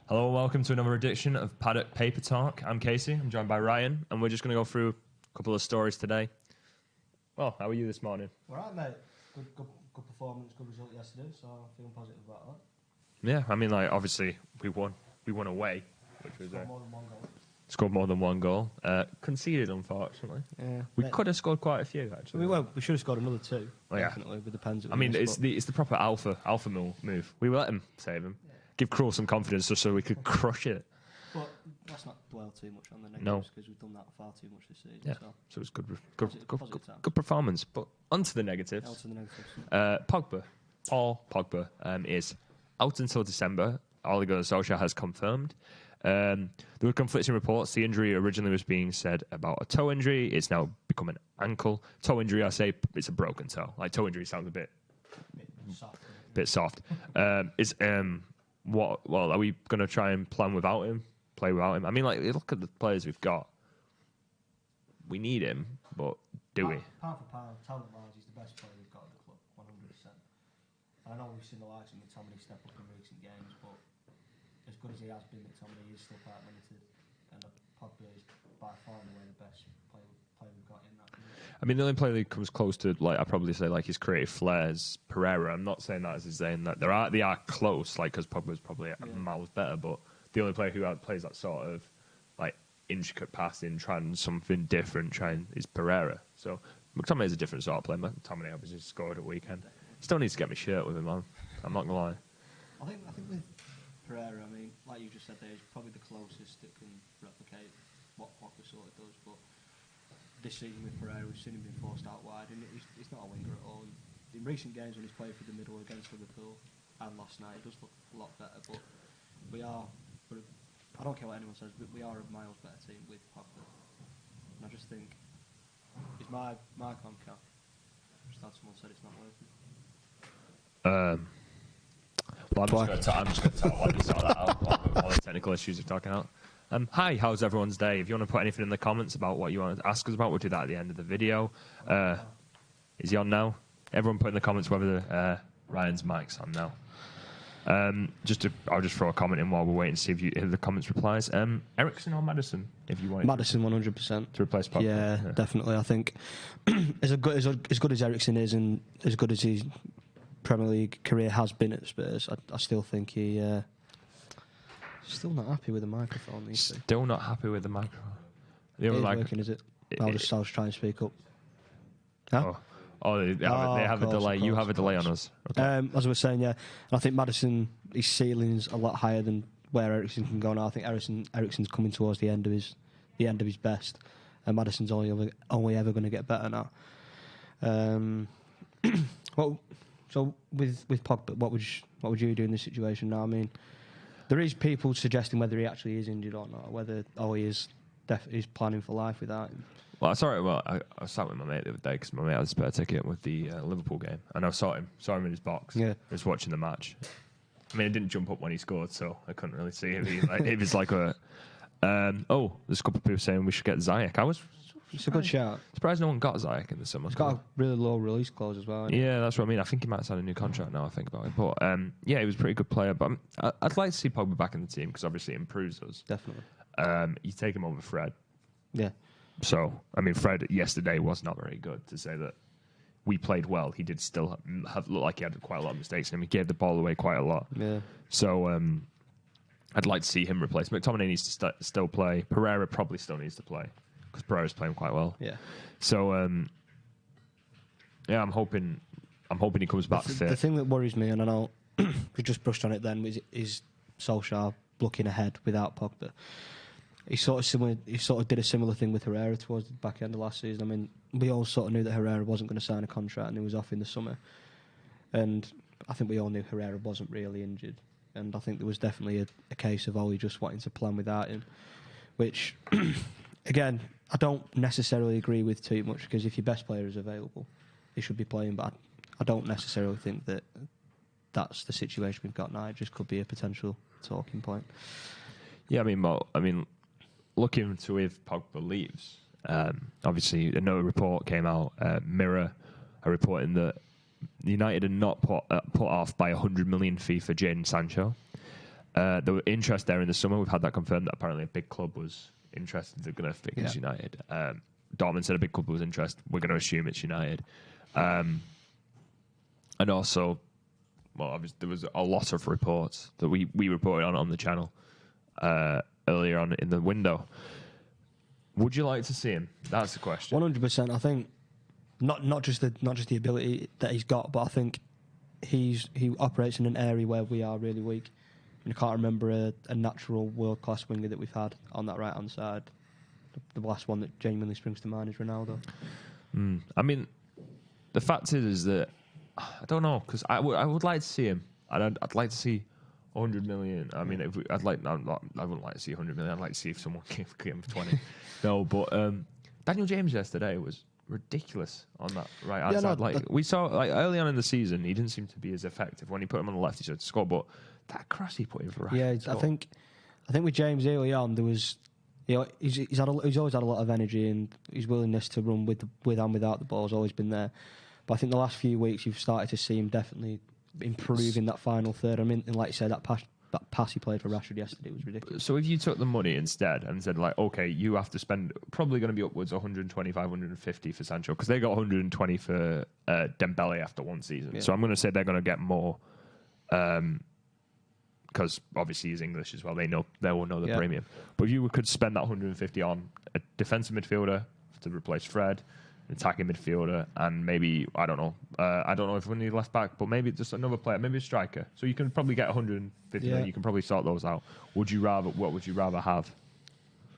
Hello and welcome to another edition of Paddock Paper Talk. I'm Casey, I'm joined by Ryan, and we're just going to go through a couple of stories today. Well, how are you this morning? All right, mate. Good performance, good result yesterday, so I'm feeling positive about that. Yeah, I mean, like, obviously, we won away, which was Scored more than one goal. Scored more than one goal. Conceded, unfortunately. Yeah. We could have scored quite a few, actually. We should have scored another two, yeah. definitely, with the pens. I mean, it's the proper alpha move. We let him save him. Give Krul some confidence just so we could crush it. But let's not dwell too much on the negatives because we've done that far too much this season. Yeah, so it was good performance. But onto the negatives. Pogba. Paul Pogba is out until December. Ole Gunnar Solskjaer has confirmed. There were conflicting reports. The injury originally was being said about a toe injury. It's now become an ankle. Toe injury, I say it's a broken toe. Like, toe injury sounds a bit soft. What are we going to try and play without him? I mean, like, look at the players we've got. We need him, but do we? Pound for pound, talent-wise, he's the best player we've got at the club, 100%. And I know we've seen the likes of McTominay step up in recent games, but as good as he has been, McTominay is still quite limited. And Pogba is by far and away the best player we've got in that position. I mean, the only player that comes close to, like, I'd probably say, like, his creative flair is Pereira. I'm not saying that as saying that they are close, like, because Pogba's probably miles better, but the only player who plays that sort of, like, intricate passing, trying something different, is Pereira. So McTominay is a different sort of player. McTominay obviously scored at weekend. Still needs to get my shirt with him, man. I'm not gonna lie. I think with Pereira, I mean, like you just said, there is probably the closest that can replicate what Pogba sort of does. But this season with Pereira, we've seen him being forced out wide, and he's not a winger at all. In recent games when he's played through the middle against Liverpool and last night, he does look a lot better. But I don't care what anyone says, but we are a miles better team with Pogba. And I just think, is my Comcast? Just had someone said it's not working. Well, I'm just going to sort that out. All the technical issues we're talking about. Hi, how's everyone's day? If you want to put anything in the comments about what you want to ask us about, we'll do that at the end of the video. Is he on now? Everyone put in the comments whether Ryan's mic's on now. I'll just throw a comment in while we're waiting to see if the comments replies. Ericsson or Madison, if you want. Madison, 100%. To replace Pogba. Yeah, definitely. I think as good as Ericsson is, and as good as his Premier League career has been at Spurs, I still think he still not happy with the microphone. Still not happy with the microphone. The other working, is it? I'll just try and speak up. Huh? They have a delay. You have a delay on us. Okay. As I was saying, yeah, I think Madison, his ceiling's a lot higher than where Ericsson can go now. I think Ericsson's coming towards the end of his best, and Madison's only ever going to get better now. Well, so with Pogba, what would you do in this situation now? I mean, there is people suggesting whether he actually is injured or not, or whether he is planning for life without him. Well, I sat with my mate the other day because my mate had a spare ticket with the Liverpool game, and I saw him in his box. Yeah, he was watching the match. I mean, he didn't jump up when he scored, so I couldn't really see if it was like a. There's a couple of people saying we should get Ziyech. It's a good shout. Surprised no one got Ziyech in the summer. He's got a really low release clause as well. Yeah, that's what I mean. I think he might have signed a new contract now. I think about it, but yeah, he was a pretty good player. But I'd like to see Pogba back in the team because obviously it improves us. Definitely. You take him over Fred. Yeah. So, I mean, Fred yesterday was not very good. To say that we played well, he did still look like he had quite a lot of mistakes, and he gave the ball away quite a lot. Yeah. So, I'd like to see him replaced. McTominay needs to still play. Pereira probably still needs to play because Pereira's playing quite well. Yeah. So, yeah, I'm hoping he comes back fit. The thing that worries me, and I know we just brushed on it then, is Solskjaer looking ahead without Pogba. He sort of did a similar thing with Herrera towards the back end of last season. I mean, we all sort of knew that Herrera wasn't going to sign a contract and he was off in the summer. And I think we all knew Herrera wasn't really injured. And I think there was definitely a case of Ole just wanting to plan without him. Which, again, I don't necessarily agree with too much because if your best player is available, he should be playing. But I don't necessarily think that that's the situation we've got now. It just could be a potential talking point. Yeah, I mean, looking to if Pogba leaves, obviously another report came out. Mirror are reporting that United are not put off by a 100 million fee for Jadon Sancho. There were interest there in the summer. We've had that confirmed that apparently a big club was interested. They're going to fix United. Dortmund said a big club was interested. We're going to assume it's United. And also, well, obviously there was a lot of reports that we reported on the channel earlier on in the window. Would you like to see him? That's the question. 100%. I think not just the ability that he's got, but I think he operates in an area where we are really weak. And I can't remember a natural world class winger that we've had on that right hand side. The last one that genuinely springs to mind is Ronaldo. I mean, the fact is that I don't know, because I would like to see him. I'd like to see 100 million. I mean, I wouldn't like to see 100 million. I'd like to see if someone gave him 20. No, but Daniel James yesterday was ridiculous on that right hand side. We saw early on in the season, he didn't seem to be as effective. When he put him on the left, he started to score. But that cross he put in for Rashford. Yeah, I think with James early on, there was, he's always had a lot of energy, and his willingness to run with and without the ball has always been there. But I think the last few weeks you've started to see him definitely improve in that final third. I mean, and like you said, that pass he played for Rashford yesterday was ridiculous. So if you took the money instead and said, like, okay, you have to spend probably going to be upwards of 125, 150 for Sancho, because they got 120 for Dembele after one season. Yeah. So I'm going to say they're going to get more, because obviously he's English as well. They will know the premium. But if you could spend that 150 on a defensive midfielder to replace Fred, attacking midfielder, and maybe I don't know if we need left back, but maybe just another player, maybe a striker. So you can probably get 150 million. You can probably sort those out. What would you rather have?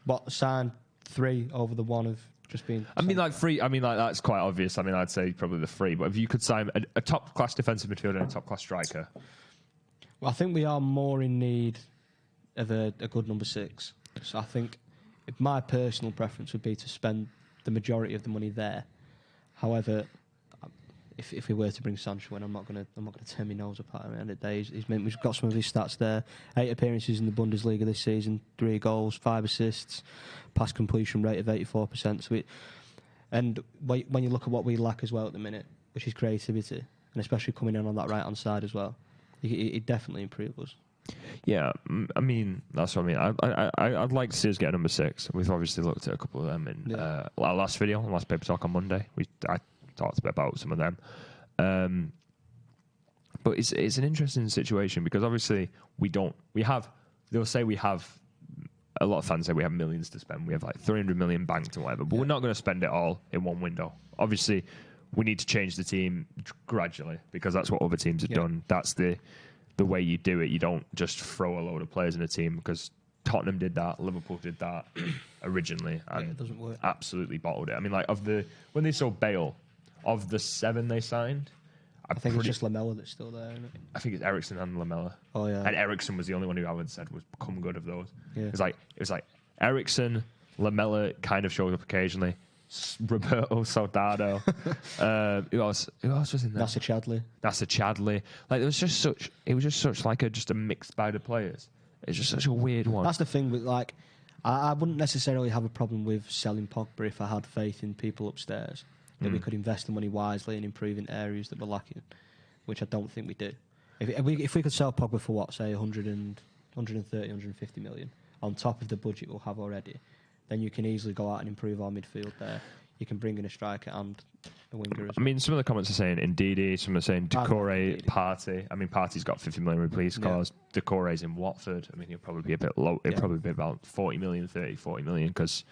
What, sign 3 over the one of just being? I mean, like 3. I mean, like that's quite obvious. I mean, I'd say probably the 3. But if you could sign a top class defensive midfielder and a top class striker, well, I think we are more in need of a good number 6. So I think my personal preference would be to spend the majority of the money there. However, if we were to bring Sancho in, I'm not going to turn my nose up at him at the end of the day. We've got some of his stats there: 8 appearances in the Bundesliga this season, 3 goals, 5 assists, pass completion rate of 84%. So and when you look at what we lack as well at the minute, which is creativity, and especially coming in on that right hand side as well, it definitely improves us. Yeah, I mean, that's what I mean. I'd like to see us get a number 6. We've obviously looked at a couple of them in our last paper talk on Monday. I talked a bit about some of them. But it's an interesting situation because obviously they'll say we have, a lot of fans say we have millions to spend. We have like 300 million banked and whatever, but we're not going to spend it all in one window. Obviously, we need to change the team gradually because that's what other teams have done. That's the way you do it. You don't just throw a load of players in a team, because Tottenham did that, Liverpool did that originally, and it doesn't work. Absolutely bottled it. I mean, like when they sold Bale, of the 7 they signed, I think it's just Lamella that's still there, isn't it? I think it's Eriksen and Lamella. Oh yeah, and Eriksen was the only one who I would said was become good of those. Yeah. It was like Eriksen, Lamella kind of showed up occasionally. Roberto Soldado. Who else was in there? Nasser Chadli. Like it was just such like a mixed bag of players. It's just such a weird one. That's the thing with like, I wouldn't necessarily have a problem with selling Pogba if I had faith in people upstairs that we could invest the money wisely and improve in areas that we're lacking, which I don't think we do. If we could sell Pogba for what, say 130, 150 million on top of the budget we'll have already, then you can easily go out and improve our midfield there. You can bring in a striker and a winger as well. I mean, some of the comments are saying Ndidi, some are saying Decore, Partey. I mean, Partey's got 50 million replace cost. Decore's in Watford. I mean, he'll probably be a bit low. He'll probably be about 40 million, because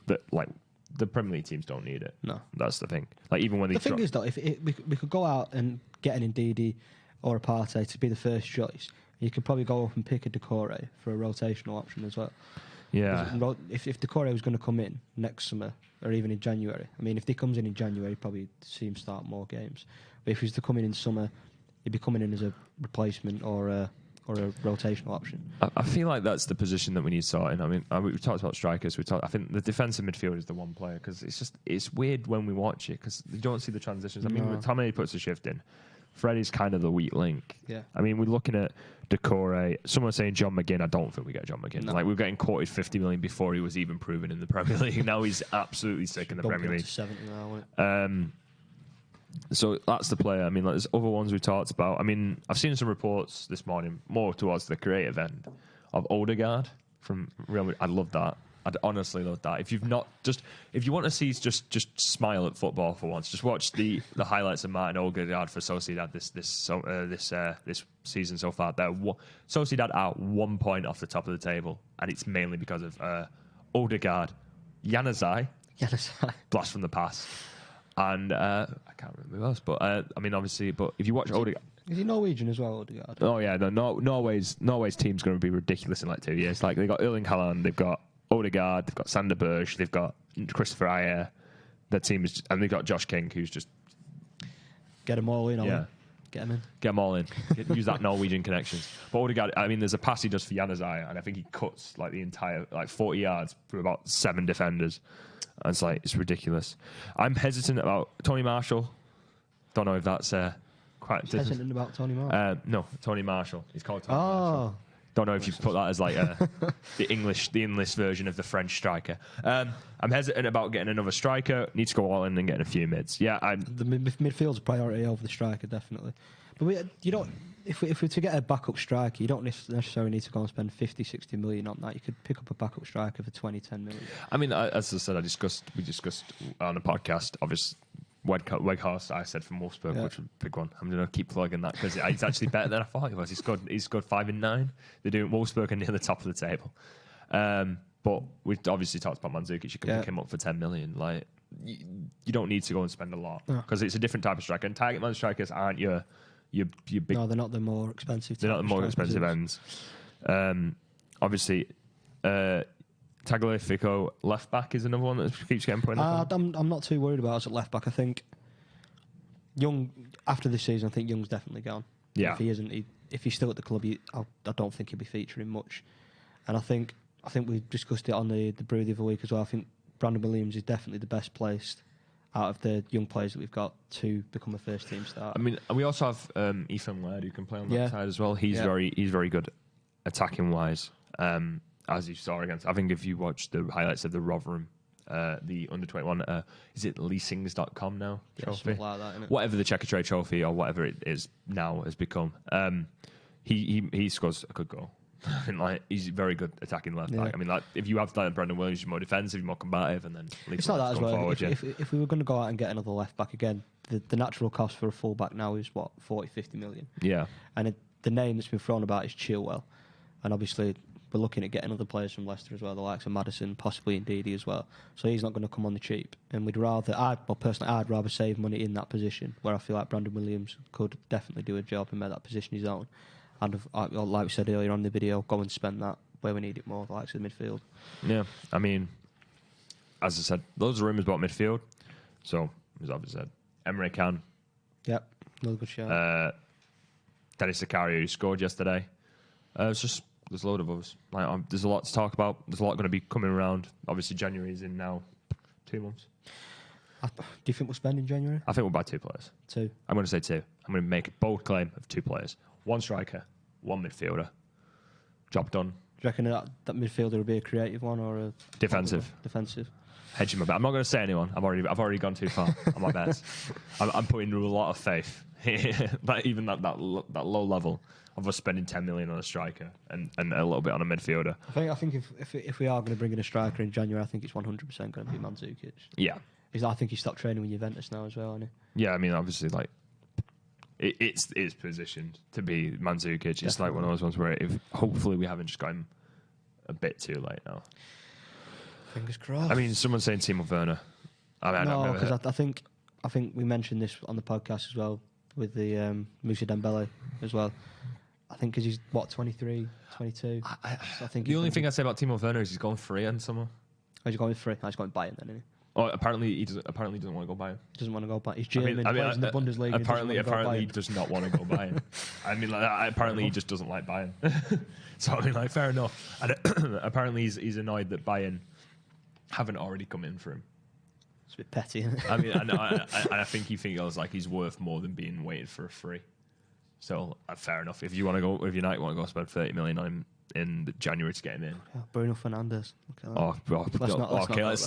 the Premier League teams don't need it. No. That's the thing. Like, even when the thing is, though, if we could go out and get an Ndidi or a Partey to be the first choice, you could probably go up and pick a Decore for a rotational option as well. Yeah. If Decore was going to come in next summer or even in January, I mean, if he comes in January, you'd probably see him start more games. But if he was to come in summer, he'd be coming in as a replacement or a rotational option. I feel like that's the position that we need sorting. I mean, we've talked about strikers. I think the defensive midfield is the one player, because it's weird when we watch it because you don't see the transitions. I mean, Tommy puts a shift in. Freddie's kind of the weak link. Yeah. I mean, we're looking at Decore. Someone's saying John McGinn. I don't think we get John McGinn. No. Like, we were getting quoted 50 million before he was even proven in the Premier League. Now he's absolutely sick in the Premier League. 70 now, So that's the player. I mean, like, there's other ones we talked about. I mean, I've seen some reports this morning, more towards the creative end, of Odegaard from Real Madrid. I love that. I'd honestly love that. If you want to see just smile at football for once, just watch the highlights of Martin Odegaard for Sociedad this season so far. Sociedad are 1 point off the top of the table, and it's mainly because of Odegaard, Januzaj, blast from the past, and I can't remember who else. But I mean, obviously, but if you watch Odegaard. Is he Norwegian as well, Odegaard? Oh yeah, Norway's team's going to be ridiculous in like 2 years. Like they've got Erling Haaland, they've got Odegaard, they've got Sander Berge, they've got Christopher Ayer. Their team is, and they've got Josh King, who's just get them all in. Yeah, get them all in. Use that Norwegian connections. But Odegaard, I mean, there's a pass he does for Januzaj, and I think he cuts like the entire 40 yards through about 7 defenders. And it's ridiculous. I'm hesitant about Tony Marshall. Don't know if that's quite hesitant about Tony Marshall. No, Tony Marshall. He's called Tony Marshall. Don't know if you put that as like the English version of the French striker. I'm hesitant about getting another striker. Need to go all in and getting a few mids. Yeah, the midfield's a priority over the striker, definitely. But if we're to get a backup striker, you don't necessarily need to go and spend 50, 60 million on that. You could pick up a backup striker for 20, 10 million. I mean, as I said, we discussed on a podcast, obviously. Weghorst, I said from Wolfsburg, which was a big one. I'm going to keep plugging that because he's actually better than I thought he was. He scored 5 and 9. They're doing Wolfsburg and near the top of the table. But we obviously talked about Mandzukic. You can pick him up for 10 million. Like you don't need to go and spend a lot because it's a different type of striker. And target man strikers aren't your big. No, they're not the more expensive. They're not the more expensive ends. Obviously. Tagliafico left back is another one that keeps getting pointed. I'm not too worried about us at left back. I think Young after this season, I think Young's definitely gone. Yeah. If he isn't, if he's still at the club, I don't think he'll be featuring much. And I think we discussed it on the brew the other week as well. I think Brandon Williams is definitely the best placed out of the young players that we've got to become a first team starter. I mean, we also have Ethan Laird who can play on that side as well. He's very good attacking wise. As you saw against, I think if you watch the highlights of the Rotherham, the under-21, is it leasings.com now? Trophy? Like that, isn't it? Whatever the Checker Trade Trophy or whatever it is now has become. He scores a good goal. I mean, he's very good attacking left back. I mean, if you have Brendan Williams, you're more defensive, you're more combative, and then it's not that as well. Forward, if we were going to go out and get another left back again, the natural cost for a full back now is 40, 50 million. Yeah, and the name that's been thrown about is Chilwell, and obviously we're looking at getting other players from Leicester as well, the likes of Maddison, possibly Ndidi as well. So he's not going to come on the cheap. And I'd rather save money in that position where I feel like Brandon Williams could definitely do a job and make that position his own. And like we said earlier on in the video, go and spend that where we need it more, the likes of the midfield. Yeah, I mean, as I said, loads of rumours about midfield. So, as I've said, Emre Can. Yep, another good shout. Dennis Zakaria, who scored yesterday. There's a load of others. There's a lot to talk about. There's a lot going to be coming around. Obviously, January is in now 2 months. Do you think we'll spend in January? I think we'll buy 2 players. 2? I'm going to say 2. I'm going to make a bold claim of 2 players. 1 striker, 1 midfielder. Job done. Do you reckon that midfielder will be a creative one or a... Defensive. Hedging my bet. I'm not going to say anyone. I've already gone too far on my bets. I'm putting a lot of faith. Even that low level of us spending 10 million on a striker and a little bit on a midfielder. I think if we are going to bring in a striker in January, I think it's 100% going to be Mandzukic. Yeah. I think he stopped training with Juventus now as well, hasn't he? Yeah, I mean, obviously, it's positioned to be Mandzukic. Definitely. It's like one of those ones where hopefully we haven't just got him a bit too late now. Fingers crossed. I mean, someone's saying Timo Werner. No, because I think we mentioned this on the podcast as well with the Moussa Dembele as well. I think because he's 23, 22. I think the only thing I say about Timo Werner is he's going free in summer. Oh, he's going free. He's going Bayern then, isn't he? Oh, apparently he doesn't want to go Bayern. Doesn't want to go Bayern. He's German. Plays in the Bundesliga. Apparently he does not want to go Bayern. I mean, apparently he just doesn't like Bayern. So I mean, fair enough. And apparently he's annoyed that Bayern haven't already come in for him. It's a bit petty, isn't it? I mean, I think he feels like he's worth more than being waited for a free. So fair enough. If United want to go spend 30 million on him in January to get him in. Yeah, Bruno Fernandes.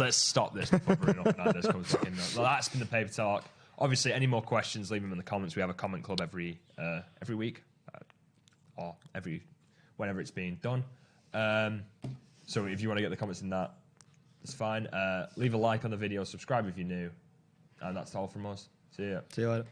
Let's stop this before Bruno Fernandes comes in. Well, that's been the paper talk Obviously, any more questions, leave them in the comments. We have a comment club every week, or whenever it's being done. So if you want to get the comments in that, it's fine. Leave a like on the video, subscribe if you're new, and that's all from us. See ya. See you later.